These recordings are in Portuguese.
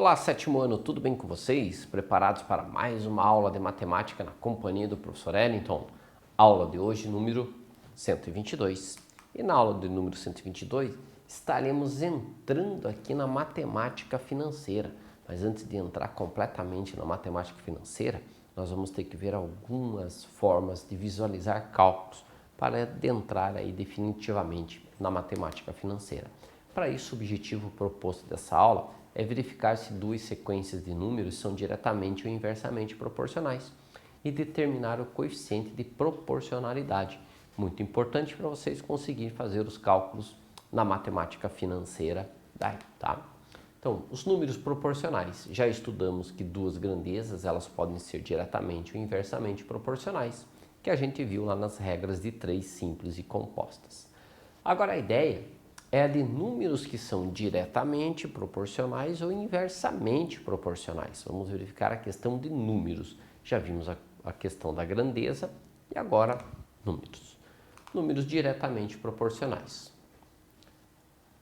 Olá, sétimo ano, tudo bem com vocês? Preparados para mais uma aula de matemática na companhia do professor Ellington? Aula de hoje, número 122. E na aula de número 122, estaremos entrando aqui na matemática financeira. Mas antes de entrar completamente na matemática financeira, nós vamos ter que ver algumas formas de visualizar cálculos para adentrar aí definitivamente na matemática financeira. Para isso, o objetivo proposto dessa aula é verificar se duas sequências de números são diretamente ou inversamente proporcionais e determinar o coeficiente de proporcionalidade. Muito importante para vocês conseguirem fazer os cálculos na matemática financeira daí, tá? Então, os números proporcionais. Já estudamos que duas grandezas, elas podem ser diretamente ou inversamente proporcionais, que a gente viu lá nas regras de 3 simples e compostas. Agora a ideia é a de números que são diretamente proporcionais ou inversamente proporcionais. Vamos verificar a questão de números. Já vimos a questão da grandeza e agora números. Números diretamente proporcionais.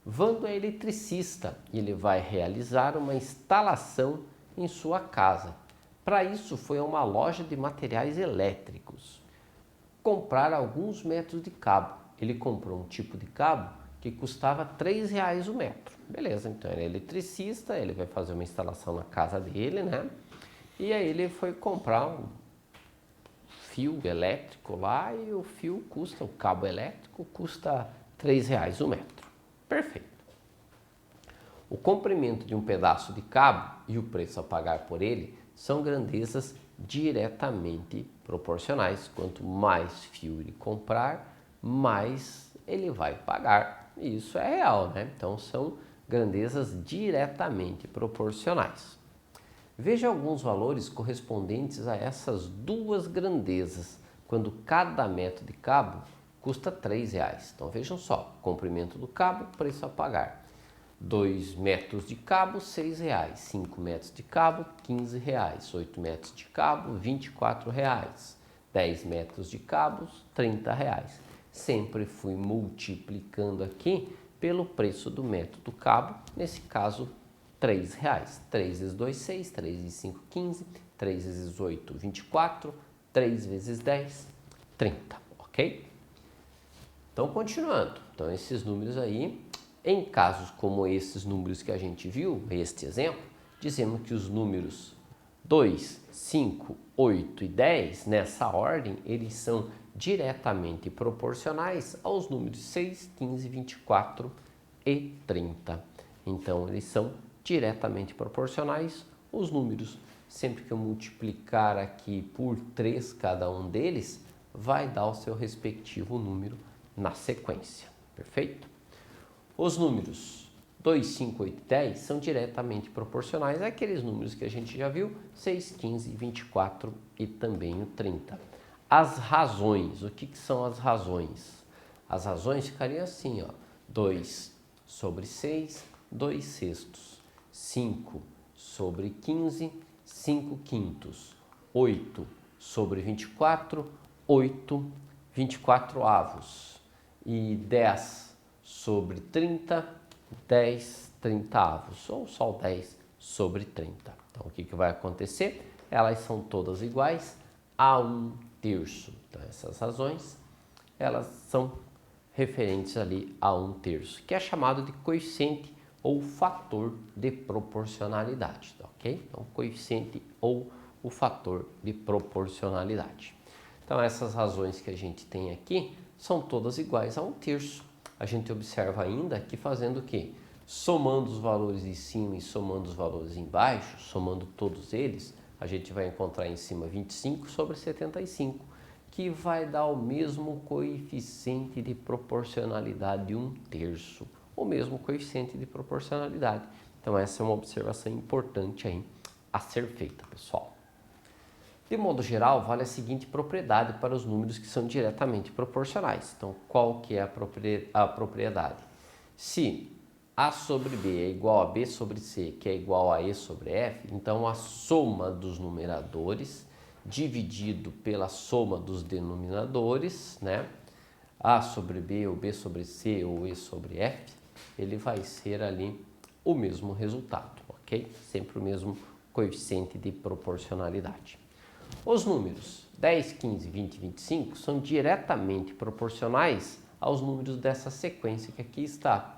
Vando é eletricista e ele vai realizar uma instalação em sua casa. Para isso foi a uma loja de materiais elétricos comprar alguns metros de cabo. Ele comprou um tipo de cabo que custava R$3 o metro. Beleza, então ele é eletricista, ele vai fazer uma instalação na casa dele, né? E aí ele foi comprar um fio elétrico lá e o cabo elétrico custa R$3 o metro. Perfeito. O comprimento de um pedaço de cabo e o preço a pagar por ele são grandezas diretamente proporcionais. Quanto mais fio ele comprar, mais ele vai pagar. Isso é real, né? Então são grandezas diretamente proporcionais. Veja alguns valores correspondentes a essas duas grandezas, quando cada metro de cabo custa R$3. Então vejam só, comprimento do cabo, preço a pagar. 2 metros de cabo, R$6. 5 metros de cabo, R$15. 8 metros de cabo, R$24. 10 metros de cabos, R$30. Sempre fui multiplicando aqui pelo preço do metro do cabo, nesse caso, R$3. 3 vezes 2, 6, 3 vezes 5, 15, 3 vezes 8, 24, 3 vezes 10, 30, ok? Então, continuando. Então, esses números aí, em casos como esses números que a gente viu, este exemplo, dizemos que os números 2, 5, 8 e 10, nessa ordem, eles são diretamente proporcionais aos números 6, 15, 24 e 30. Então, eles são diretamente proporcionais. Os números, sempre que eu multiplicar aqui por 3 cada um deles, vai dar o seu respectivo número na sequência. Perfeito? Os números 2, 5, 8 e 10 são diretamente proporcionais àqueles números que a gente já viu, 6, 15, 24 e também o 30. As razões, o que são as razões? As razões ficariam assim, ó, 2 sobre 6, 2 sextos, 5 sobre 15, 5 quintos, 8 sobre 24, 8 24 avos e 10 sobre 30, 10 30 avos, ou só 10 sobre 30. Então, o que vai acontecer? Elas são todas iguais a 1/3. Então, essas razões, elas são referentes ali a 1/3, que é chamado de coeficiente ou fator de proporcionalidade, tá, ok? Então, coeficiente ou o fator de proporcionalidade. Então, essas razões que a gente tem aqui são todas iguais a 1/3. A gente observa ainda que fazendo o quê? Somando os valores de cima e somando os valores embaixo, somando todos eles, a gente vai encontrar em cima 25 sobre 75, que vai dar o mesmo coeficiente de proporcionalidade de 1/3, o mesmo coeficiente de proporcionalidade. Então essa é uma observação importante aí a ser feita, pessoal. De modo geral, vale a seguinte propriedade para os números que são diretamente proporcionais. Então, qual que é a propriedade? Se A sobre B é igual a B sobre C, que é igual a E sobre F, então a soma dos numeradores dividido pela soma dos denominadores, né? A sobre B, ou B sobre C, ou E sobre F, ele vai ser ali o mesmo resultado, ok? Sempre o mesmo coeficiente de proporcionalidade. Os números 10, 15, 20 e 25 são diretamente proporcionais aos números dessa sequência que aqui está.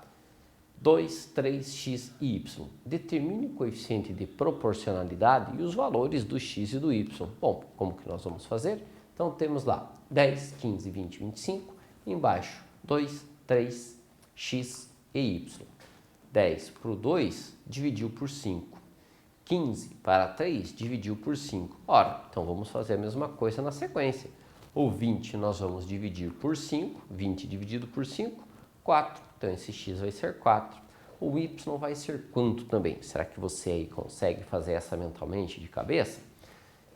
2, 3, x e y. Determine o coeficiente de proporcionalidade e os valores do x e do y. Bom, como que nós vamos fazer? Então temos lá 10, 15, 20, 25, embaixo 2, 3, x e y. 10 para o 2 dividiu por 5. 15 para 3 dividiu por 5. Ora, então vamos fazer a mesma coisa na sequência. O 20 nós vamos dividir por 5, 20 dividido por 5, 4. Então esse x vai ser 4. O y vai ser quanto também? Será que você aí consegue fazer essa mentalmente de cabeça?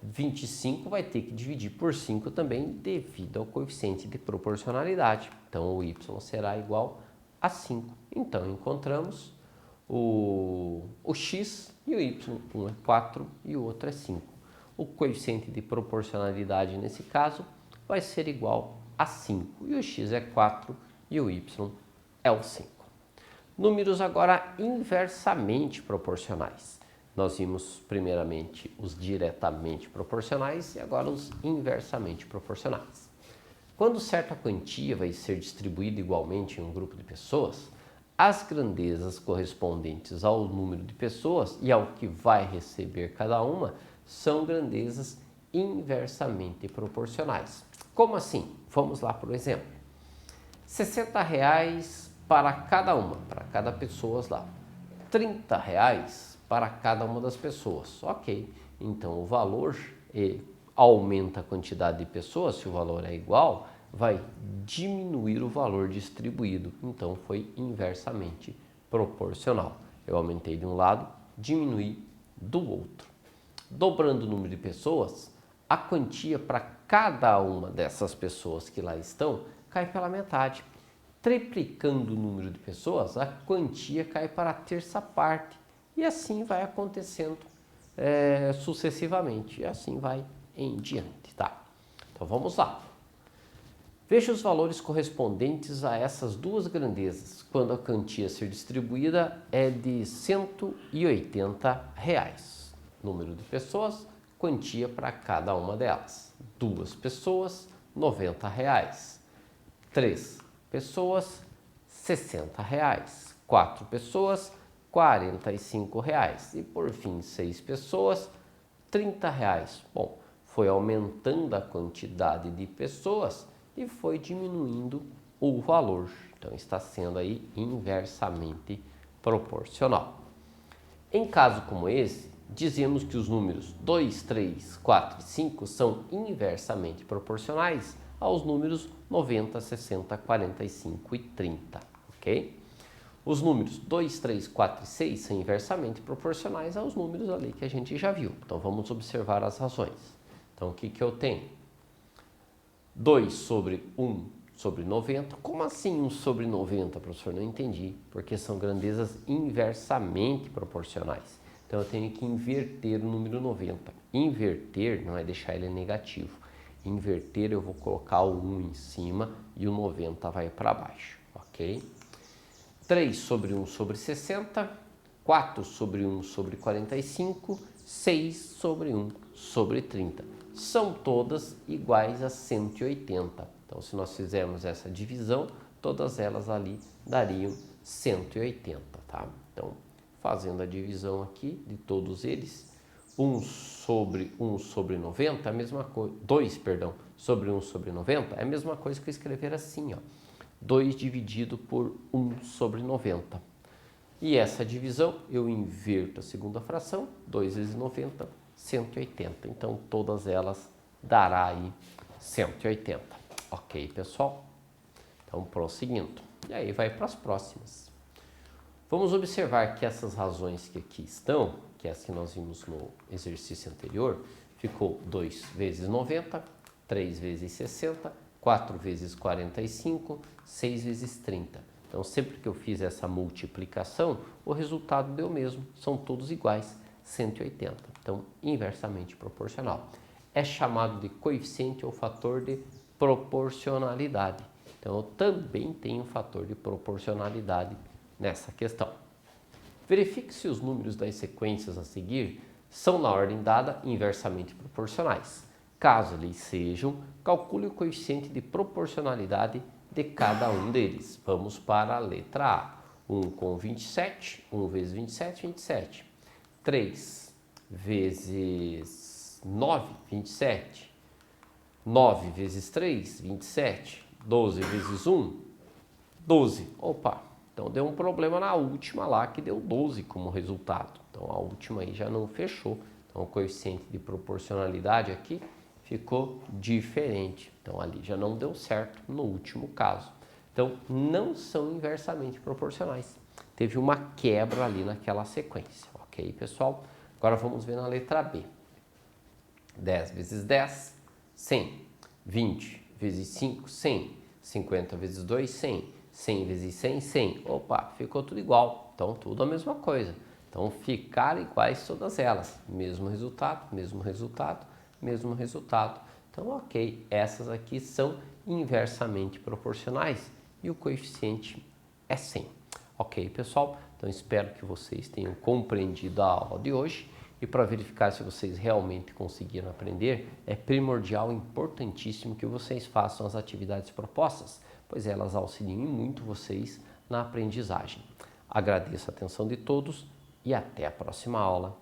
25 vai ter que dividir por 5 também devido ao coeficiente de proporcionalidade. Então o y será igual a 5. Então encontramos o x e o y. Um é 4 e o outro é 5. O coeficiente de proporcionalidade nesse caso vai ser igual a 5. E o x é 4 e o y é o 5. Números agora inversamente proporcionais. Nós vimos primeiramente os diretamente proporcionais e agora os inversamente proporcionais. Quando certa quantia vai ser distribuída igualmente em um grupo de pessoas, as grandezas correspondentes ao número de pessoas e ao que vai receber cada uma são grandezas inversamente proporcionais. Como assim? Vamos lá para o exemplo. R$60 para cada uma, para cada pessoa lá. R$30 para cada uma das pessoas. Ok, então o valor aumenta a quantidade de pessoas, se o valor é igual, vai diminuir o valor distribuído. Então foi inversamente proporcional. Eu aumentei de um lado, diminui do outro. Dobrando o número de pessoas, a quantia para cada uma dessas pessoas que lá estão cai pela metade. Triplicando o número de pessoas, a quantia cai para a terça parte. E assim vai acontecendo sucessivamente. E assim vai em diante, tá? Então vamos lá. Veja os valores correspondentes a essas duas grandezas, quando a quantia a ser distribuída é de R$180. Número de pessoas, quantia para cada uma delas. 2 pessoas, R$90. 3 pessoas, R$60. 4 pessoas, R$45. E por fim, 6 pessoas, R$30. Bom, foi aumentando a quantidade de pessoas e foi diminuindo o valor. Então está sendo aí inversamente proporcional. Em caso como esse, dizemos que os números 2, 3, 4 e 5 são inversamente proporcionais aos números 90, 60, 45 e 30, ok? Os números 2, 3, 4 e 6 são inversamente proporcionais aos números ali que a gente já viu. Então vamos observar as razões. Então o que eu tenho? 2 sobre 1 sobre 90. Como assim 1 sobre 90, professor? Não entendi. Porque são grandezas inversamente proporcionais. Então eu tenho que inverter o número 90. Inverter não é deixar ele negativo. Inverter eu vou colocar o 1 em cima e o 90 vai para baixo, ok? 3 sobre 1 sobre 60, 4 sobre 1 sobre 45, 6 sobre 1 sobre 30. São todas iguais a 180. Então, se nós fizermos essa divisão, todas elas ali dariam 180, tá? Então, fazendo a divisão aqui de todos eles, 1 sobre 1 sobre 90 é a mesma coisa, 2, perdão, sobre 1 sobre 90 é a mesma coisa que eu escrever assim, ó. 2 dividido por 1 sobre 90. E essa divisão, eu inverto a segunda fração, 2 vezes 90, 180. Então, todas elas dará aí 180. Ok, pessoal? Então, prosseguindo. E aí vai para as próximas. Vamos observar que essas razões que aqui estão, que é as que nós vimos no exercício anterior, ficou 2 vezes 90, 3 vezes 60, 4 vezes 45, 6 vezes 30. Então, sempre que eu fiz essa multiplicação, o resultado deu o mesmo, são todos iguais, 180. Então, inversamente proporcional. É chamado de coeficiente ou fator de proporcionalidade. Então, eu também tenho um fator de proporcionalidade nessa questão. Verifique se os números das sequências a seguir são na ordem dada inversamente proporcionais. Caso eles sejam, calcule o coeficiente de proporcionalidade de cada um deles. Vamos para a letra A. 1 com 27, 1 vezes 27, 27. 3 vezes 9, 27. 9 vezes 3, 27. 12 vezes 1, 12. Opa, então deu um problema na última lá que deu 12 como resultado. Então a última aí já não fechou. Então o coeficiente de proporcionalidade aqui ficou diferente. Então ali já não deu certo no último caso. Então não são inversamente proporcionais. Teve uma quebra ali naquela sequência. Ok, pessoal? Agora vamos ver na letra B. 10 vezes 10, 100. 20 vezes 5, 100. 50 vezes 2, 100. 100 vezes 100, 100. Opa, ficou tudo igual. Então tudo a mesma coisa. Então ficaram iguais todas elas. Mesmo resultado, mesmo resultado, mesmo resultado. Então ok, essas aqui são inversamente proporcionais e o coeficiente é 100. Ok, pessoal? Então espero que vocês tenham compreendido a aula de hoje. E para verificar se vocês realmente conseguiram aprender, é primordial, importantíssimo que vocês façam as atividades propostas, pois elas auxiliam muito vocês na aprendizagem. Agradeço a atenção de todos e até a próxima aula.